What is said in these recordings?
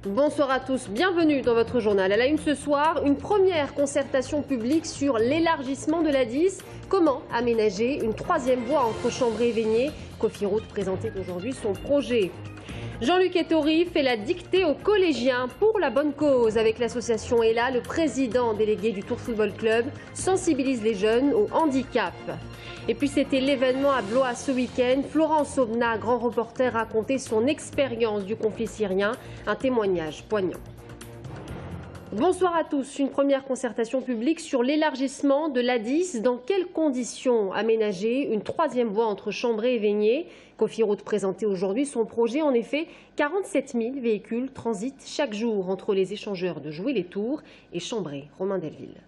Bonsoir à tous, bienvenue dans votre journal. À la une ce soir, une première concertation publique sur l'élargissement de l'A10. Comment aménager une troisième voie entre Chambray et Végnier? Cofiroute présentait aujourd'hui son projet. Jean-Luc Ettori fait la dictée aux collégiens pour la bonne cause. Avec l'association ELA, le président délégué du Tour Football Club sensibilise les jeunes au handicap. Et puis c'était l'événement à Blois ce week-end. Florence Aubenas, grand reporter, racontait son expérience du conflit syrien. Un témoignage poignant. Bonsoir à tous. Une première concertation publique sur l'élargissement de l'A10. Dans quelles conditions aménager une troisième voie entre Chambray et Végnier? Cofiroute présentait aujourd'hui son projet. En effet, 47 000 véhicules transitent chaque jour entre les échangeurs de Jouy-les-Tours et Chambray. Romain Delville.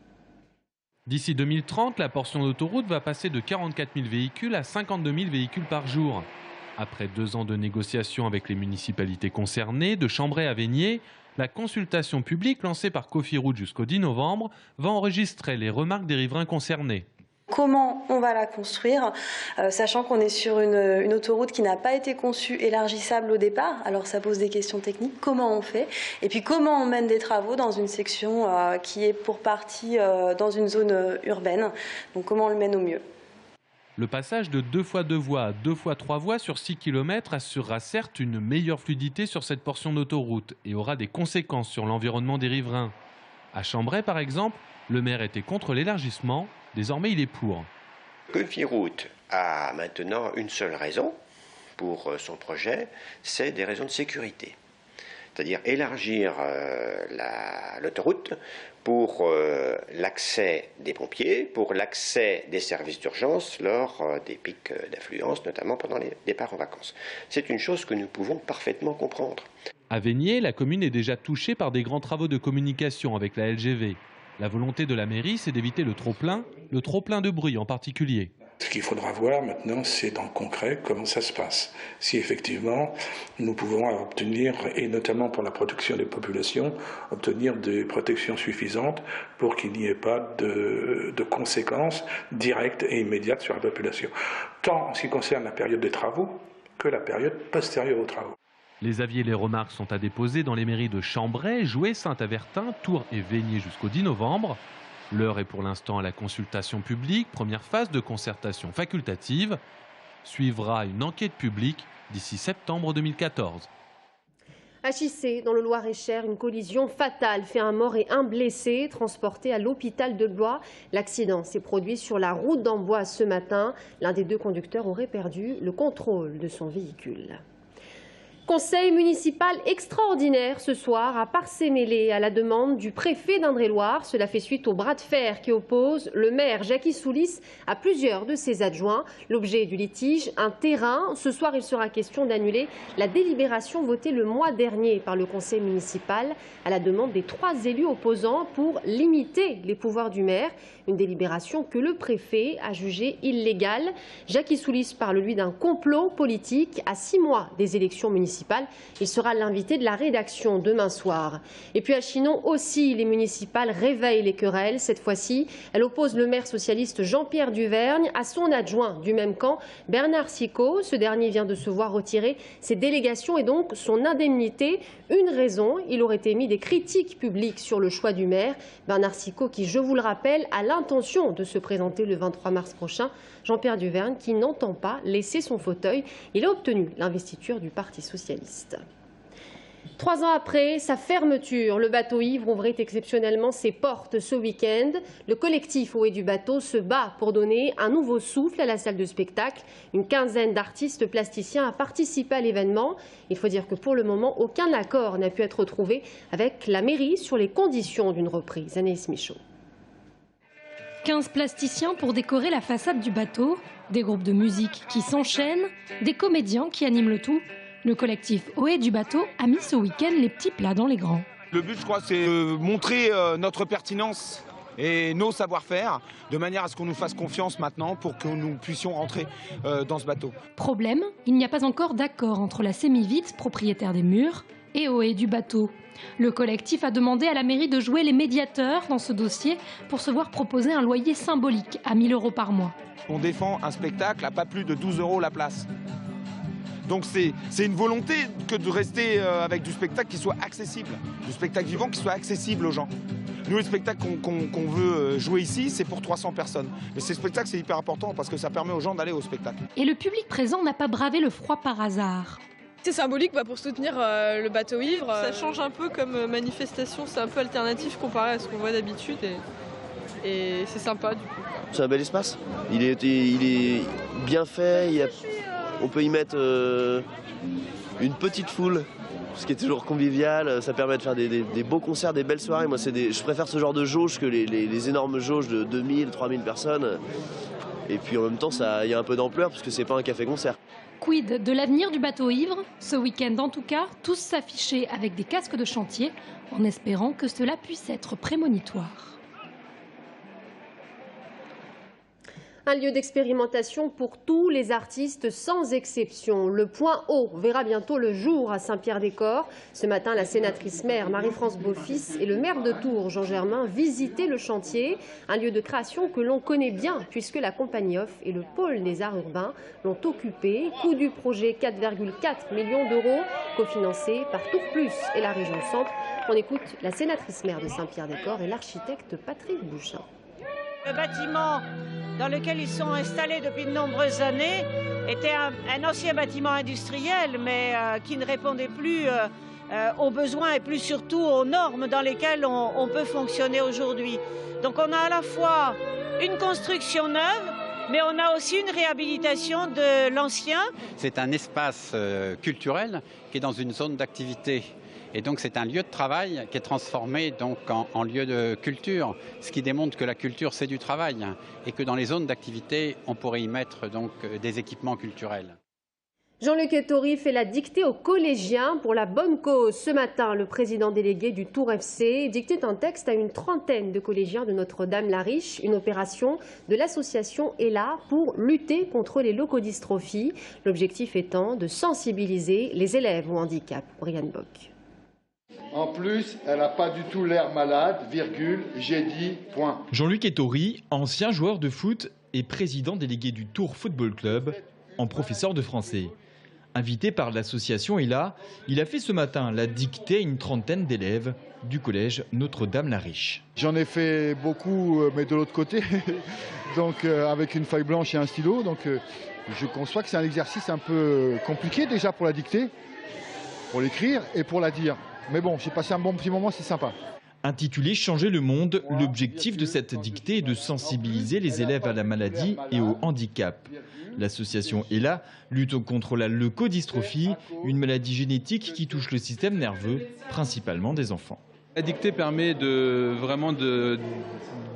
D'ici 2030, la portion d'autoroute va passer de 44 000 véhicules à 52 000 véhicules par jour. Après 2 ans de négociations avec les municipalités concernées, de Chambray à Végnier, la consultation publique lancée par Cofiroute jusqu'au 10 novembre va enregistrer les remarques des riverains concernés. Comment on va la construire, sachant qu'on est sur une autoroute qui n'a pas été conçue élargissable au départ. Alors ça pose des questions techniques. Comment on fait? Et puis comment on mène des travaux dans une section qui est pour partie dans une zone urbaine. Donc comment on le mène au mieux? Le passage de 2 fois 2 voies à 2 fois 3 voies sur 6 km assurera certes une meilleure fluidité sur cette portion d'autoroute et aura des conséquences sur l'environnement des riverains. À Chambray, par exemple, le maire était contre l'élargissement. Désormais, il est pour. Cofiroute a maintenant une seule raison pour son projet, c'est des raisons de sécurité. C'est-à-dire élargir l'autoroute pour l'accès des pompiers, pour l'accès des services d'urgence lors des pics d'affluence, notamment pendant les départs en vacances. C'est une chose que nous pouvons parfaitement comprendre. À Végnier, la commune est déjà touchée par des grands travaux de communication avec la LGV. La volonté de la mairie, c'est d'éviter le trop-plein de bruit en particulier. Ce qu'il faudra voir maintenant, c'est dans le concret comment ça se passe. Si effectivement nous pouvons obtenir, et notamment pour la protection des populations, obtenir des protections suffisantes pour qu'il n'y ait pas de conséquences directes et immédiates sur la population. Tant en ce qui concerne la période des travaux que la période postérieure aux travaux. Les avis et les remarques sont à déposer dans les mairies de Chambray, Joué, Saint-Avertin, Tours et Végnier jusqu'au 10 novembre. L'heure est pour l'instant à la consultation publique, première phase de concertation facultative. Suivra une enquête publique d'ici septembre 2014. À Chissé, dans le Loir-et-Cher, une collision fatale fait un mort et un blessé transportés à l'hôpital de Blois. L'accident s'est produit sur la route d'Amboise ce matin. L'un des 2 conducteurs aurait perdu le contrôle de son véhicule. Conseil municipal extraordinaire ce soir à Parcé-Mêlé à la demande du préfet d'Indre-et-Loire. Cela fait suite au bras de fer qui oppose le maire Jacky Soulis à plusieurs de ses adjoints. L'objet du litige, un terrain. Ce soir, il sera question d'annuler la délibération votée le mois dernier par le conseil municipal à la demande des 3 élus opposants pour limiter les pouvoirs du maire. Une délibération que le préfet a jugée illégale. Jacky Soulis parle, lui, d'un complot politique à 6 mois des élections municipales. Il sera l'invité de la rédaction demain soir. Et puis à Chinon aussi, les municipales réveillent les querelles. Cette fois-ci, elle oppose le maire socialiste Jean-Pierre Duvergne à son adjoint du même camp, Bernard Sicot. Ce dernier vient de se voir retirer ses délégations et donc son indemnité. Une raison, il aurait émis des critiques publiques sur le choix du maire. Bernard Sicot qui, je vous le rappelle, a l'intention de se présenter le 23 mars prochain. Jean-Pierre Duvergne qui n'entend pas laisser son fauteuil. Il a obtenu l'investiture du Parti socialiste. 3 ans après sa fermeture, le bateau ivre ouvrait exceptionnellement ses portes ce week-end. Le collectif Eau et du bateau se bat pour donner un nouveau souffle à la salle de spectacle. Une quinzaine d'artistes plasticiens a participé à l'événement. Il faut dire que pour le moment, aucun accord n'a pu être trouvé avec la mairie sur les conditions d'une reprise. Anaïs Michaud. 15 plasticiens pour décorer la façade du bateau, des groupes de musique qui s'enchaînent, des comédiens qui animent le tout. Le collectif Eau et du bateau a mis ce week-end les petits plats dans les grands. Le but, je crois, c'est de montrer notre pertinence et nos savoir-faire, de manière à ce qu'on nous fasse confiance maintenant pour que nous puissions rentrer dans ce bateau. Problème, il n'y a pas encore d'accord entre la Sémivite, propriétaire des murs, et Eau et du bateau. Le collectif a demandé à la mairie de jouer les médiateurs dans ce dossier pour se voir proposer un loyer symbolique à 1 000 € par mois. On défend un spectacle à pas plus de 12 € la place. Donc c'est une volonté que de rester avec du spectacle qui soit accessible, du spectacle vivant qui soit accessible aux gens. Nous, les spectacles qu'on veut jouer ici, c'est pour 300 personnes. Mais ces spectacles, c'est hyper important parce que ça permet aux gens d'aller au spectacle. Et le public présent n'a pas bravé le froid par hasard. C'est symbolique pour soutenir le bateau ivre. Ça change un peu comme manifestation, c'est un peu alternatif comparé à ce qu'on voit d'habitude et c'est sympa du coup. C'est un bel espace, il est bien fait, on peut y mettre une petite foule, ce qui est toujours convivial, ça permet de faire des beaux concerts, des belles soirées. Moi, je préfère ce genre de jauge que les énormes jauges de 2000, 3000 personnes. Et puis en même temps, il y a un peu d'ampleur parce que c'est pas un café-concert. Quid de l'avenir du bateau ivre? Ce week-end en tout cas, tous s'affichaient avec des casques de chantier en espérant que cela puisse être prémonitoire. Un lieu d'expérimentation pour tous les artistes sans exception. Le Point Haut verra bientôt le jour à Saint-Pierre-des-Corps. Ce matin, la sénatrice maire Marie-France Beaufils et le maire de Tours, Jean Germain, visitaient le chantier. Un lieu de création que l'on connaît bien puisque la compagnie Off et le pôle des arts urbains l'ont occupé. Coût du projet 4,4 millions d'euros, cofinancé par Tours Plus et la région Centre. On écoute la sénatrice maire de Saint-Pierre-des-Corps et l'architecte Patrick Bouchin. Le bâtiment dans lequel ils sont installés depuis de nombreuses années était un ancien bâtiment industriel, mais qui ne répondait plus aux besoins et plus surtout aux normes dans lesquelles on peut fonctionner aujourd'hui. Donc on a à la fois une construction neuve, mais on a aussi une réhabilitation de l'ancien. C'est un espace culturel qui est dans une zone d'activité. Et donc c'est un lieu de travail qui est transformé donc en lieu de culture, ce qui démontre que la culture c'est du travail et que dans les zones d'activité on pourrait y mettre donc des équipements culturels. Jean-Luc Ettori fait la dictée aux collégiens pour la bonne cause. Ce matin, le président délégué du Tours FC dictait un texte à une trentaine de collégiens de Notre-Dame-la-Riche, une opération de l'association ELA pour lutter contre les leucodystrophies. L'objectif étant de sensibiliser les élèves au handicap. Brian Bock. En plus, elle n'a pas du tout l'air malade, virgule, j'ai dit, point. Jean-Luc Ettori, ancien joueur de foot et président délégué du Tours Football Club, en professeur de français. Invité par l'association ELA, il a fait ce matin la dictée à une trentaine d'élèves du collège Notre-Dame-la-Riche. J'en ai fait beaucoup, mais de l'autre côté, donc avec une feuille blanche et un stylo. Donc je conçois que c'est un exercice un peu compliqué déjà pour la dicter, pour l'écrire et pour la dire. Mais bon, j'ai passé un bon petit moment, c'est sympa. Intitulé « Changer le monde », l'objectif de cette dictée est de sensibiliser les élèves à la maladie et au handicap. L'association ELA lutte contre la leucodystrophie, une maladie génétique qui touche le système nerveux, principalement des enfants. La dictée permet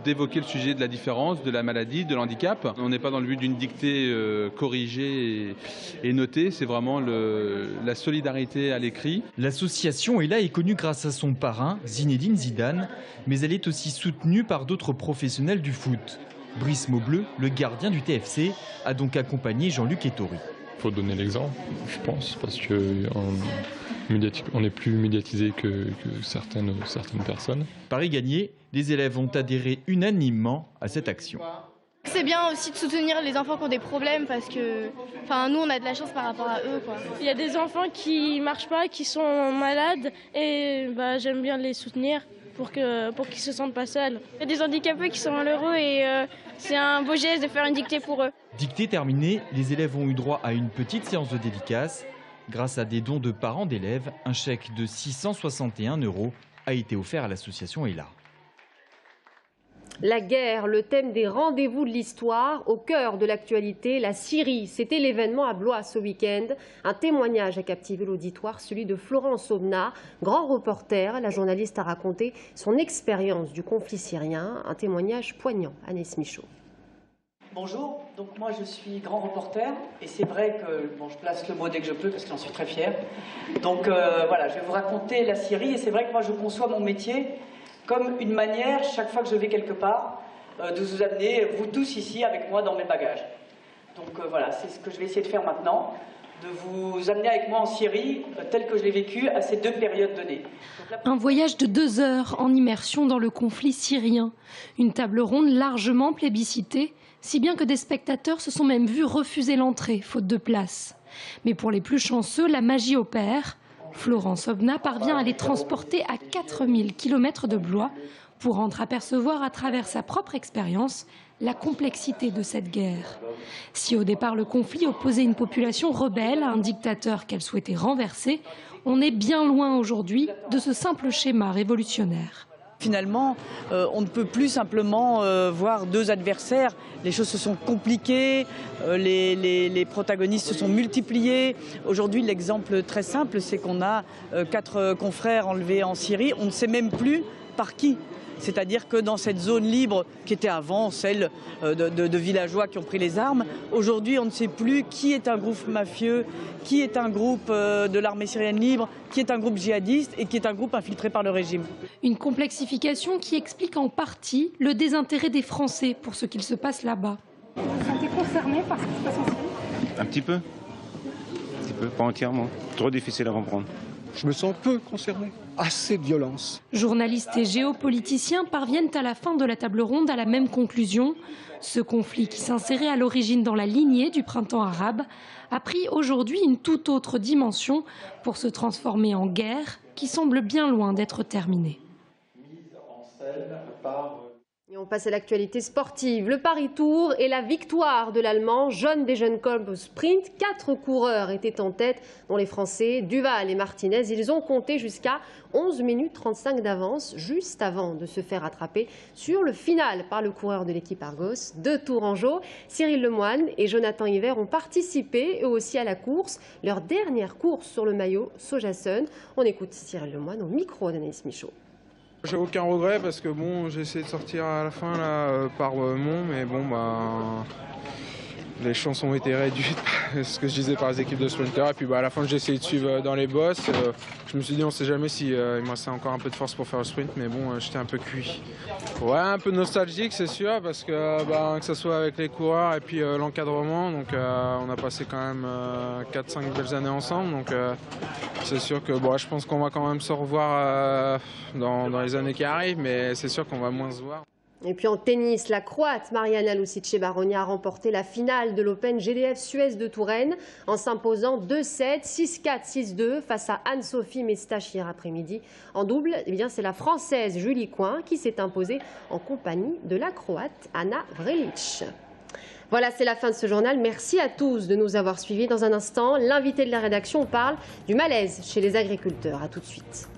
d'évoquer le sujet de la différence, de la maladie, de l'handicap. On n'est pas dans le but d'une dictée corrigée et notée, c'est vraiment la solidarité à l'écrit. L'association ELA est connue grâce à son parrain, Zinedine Zidane, mais elle est aussi soutenue par d'autres professionnels du foot. Brice Maubleu, le gardien du TFC, a donc accompagné Jean-Luc Ettori. Il faut donner l'exemple, je pense, parce qu'on est plus médiatisé que certaines personnes. Paris gagné, les élèves ont adhéré unanimement à cette action. C'est bien aussi de soutenir les enfants qui ont des problèmes parce que nous on a de la chance par rapport à eux. Il y a des enfants qui ne marchent pas, qui sont malades et j'aime bien les soutenir pour qu'ils ne se sentent pas seuls. Il y a des handicapés qui sont malheureux et c'est un beau geste de faire une dictée pour eux. Dictée terminée, les élèves ont eu droit à une petite séance de dédicace. Grâce à des dons de parents d'élèves, un chèque de 661 € a été offert à l'association ELA. La guerre, le thème des rendez-vous de l'histoire, au cœur de l'actualité, la Syrie. C'était l'événement à Blois ce week-end. Un témoignage a captivé l'auditoire, celui de Florence Aubenas, grand reporter. La journaliste a raconté son expérience du conflit syrien. Un témoignage poignant. Agnès Michaud. Bonjour, donc moi je suis grand reporter et c'est vrai que je place le mot dès que je peux parce que j'en suis très fière. Donc voilà, je vais vous raconter la Syrie et c'est vrai que moi je conçois mon métier comme une manière, chaque fois que je vais quelque part, de vous amener, vous tous ici, avec moi dans mes bagages. Donc voilà, c'est ce que je vais essayer de faire maintenant, de vous amener avec moi en Syrie, tel que je l'ai vécu à ces deux périodes données. Un voyage de 2 heures en immersion dans le conflit syrien. Une table ronde largement plébiscitée, si bien que des spectateurs se sont même vus refuser l'entrée, faute de place. Mais pour les plus chanceux, la magie opère. Florence Obna parvient à les transporter à 4000 km de Blois pour entreapercevoir à travers sa propre expérience la complexité de cette guerre. Si au départ le conflit opposait une population rebelle à un dictateur qu'elle souhaitait renverser, on est bien loin aujourd'hui de ce simple schéma révolutionnaire. Finalement, on ne peut plus simplement voir deux adversaires. Les choses se sont compliquées, les protagonistes se sont multipliés. Aujourd'hui, l'exemple très simple, c'est qu'on a 4 confrères enlevés en Syrie. On ne sait même plus par qui. C'est-à-dire que dans cette zone libre qui était avant celle de villageois qui ont pris les armes, aujourd'hui on ne sait plus qui est un groupe mafieux, qui est un groupe de l'armée syrienne libre, qui est un groupe djihadiste et qui est un groupe infiltré par le régime. Une complexification qui explique en partie le désintérêt des Français pour ce qu'il se passe là-bas. Vous vous sentez concerné par ce qui se passe en Syrie ? Un petit peu, pas entièrement. Trop difficile à comprendre. Je me sens peu concerné. Assez de violence. Journalistes et géopoliticiens parviennent à la fin de la table ronde à la même conclusion. Ce conflit qui s'insérait à l'origine dans la lignée du printemps arabe a pris aujourd'hui une toute autre dimension pour se transformer en guerre qui semble bien loin d'être terminée. Et on passe à l'actualité sportive. Le Paris Tour et la victoire de l'Allemand John Degenkolb au sprint. 4 coureurs étaient en tête, dont les Français Duval et Martinez. Ils ont compté jusqu'à 11 minutes 35 d'avance, juste avant de se faire attraper sur le final par le coureur de l'équipe Argos de Tourangeau. Cyril Lemoine et Jonathan Hiver ont participé eux aussi à la course, leur dernière course sur le maillot Sojasun. On écoute Cyril Lemoine au micro d'Anaïs Michaud. J'ai aucun regret parce que bon, j'ai essayé de sortir à la fin là, par Mont, mais bon, les chances ont été réduites, ce que je disais par les équipes de sprinters. Et puis à la fin, j'ai essayé de suivre dans les bosses. Je me suis dit, on ne sait jamais si il me restait encore un peu de force pour faire le sprint, mais bon, j'étais un peu cuit. Ouais, un peu nostalgique, c'est sûr, parce que ce soit avec les coureurs et puis l'encadrement, donc on a passé quand même 4-5 belles années ensemble. Donc c'est sûr que je pense qu'on va quand même se revoir dans les années qui arrivent, mais c'est sûr qu'on va moins se voir. Et puis en tennis, la Croate Mariana Lucic-Baroni a remporté la finale de l'Open GDF Suez de Touraine en s'imposant 2-7, 6-4, 6-2 face à Anne-Sophie Mestach hier après-midi. En double, c'est la Française Julie Coin qui s'est imposée en compagnie de la Croate Anna Vrelic. Voilà, c'est la fin de ce journal. Merci à tous de nous avoir suivis. Dans un instant, l'invité de la rédaction parle du malaise chez les agriculteurs. A tout de suite.